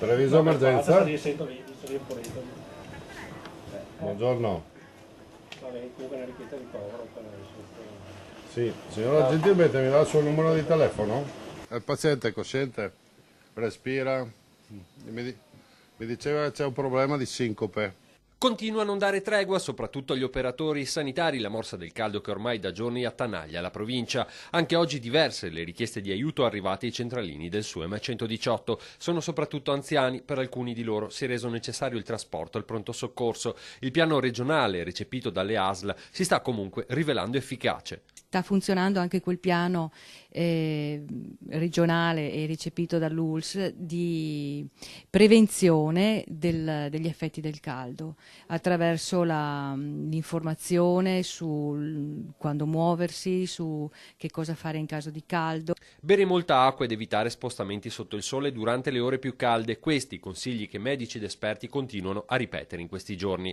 Previso emergenza? Buongiorno. Sì, signora, gentilmente mi dà il suo numero di telefono? Il paziente è cosciente? Respira? Mi diceva che c'è un problema di sincope. Continua a non dare tregua soprattutto agli operatori sanitari la morsa del caldo che ormai da giorni attanaglia la provincia. Anche oggi diverse le richieste di aiuto arrivate ai centralini del SUEM 118. Sono soprattutto anziani, per alcuni di loro si è reso necessario il trasporto al pronto soccorso. Il piano regionale recepito dalle ASL si sta comunque rivelando efficace. Sta funzionando anche quel piano regionale e recepito dall'ULSS di prevenzione degli effetti del caldo attraverso l'informazione su quando muoversi, su che cosa fare in caso di caldo. Bere molta acqua ed evitare spostamenti sotto il sole durante le ore più calde, questi consigli che medici ed esperti continuano a ripetere in questi giorni.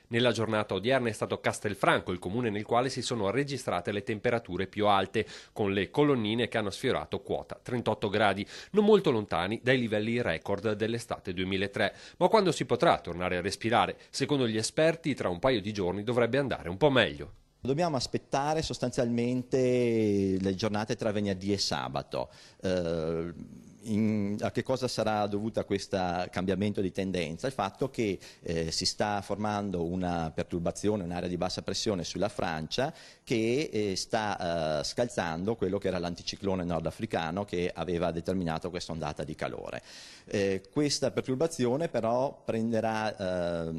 Nella giornata odierna è stato Castelfranco il comune nel quale si sono registrate le temperature più alte, con le colonnine che hanno sfiorato quota 38 gradi, non molto lontani dai livelli record dell'estate 2003. Ma quando si potrà tornare a respirare? Secondo gli esperti, tra un paio di giorni dovrebbe andare un po' meglio. Dobbiamo aspettare sostanzialmente le giornate tra venerdì e sabato. A che cosa sarà dovuta questo cambiamento di tendenza? Il fatto che si sta formando una perturbazione, un'area di bassa pressione sulla Francia che sta scalzando quello che era l'anticiclone nordafricano che aveva determinato questa ondata di calore. Questa perturbazione però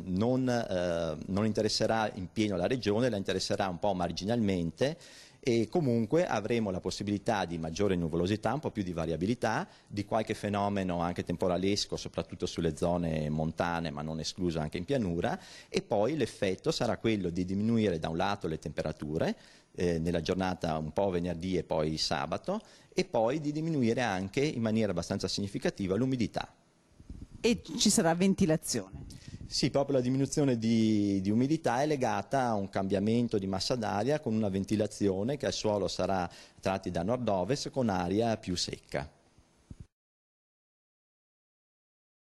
non interesserà in pieno la regione, la interesserà un po' marginalmente, e comunque avremo la possibilità di maggiore nuvolosità, un po' più di variabilità, di qualche fenomeno anche temporalesco, soprattutto sulle zone montane, ma non escluso anche in pianura, e poi l'effetto sarà quello di diminuire da un lato le temperature, nella giornata un po' venerdì e poi sabato, e poi di diminuire anche in maniera abbastanza significativa l'umidità. E ci sarà ventilazione? Sì, proprio la diminuzione di umidità è legata a un cambiamento di massa d'aria con una ventilazione che al suolo sarà tratti da nord-ovest con aria più secca.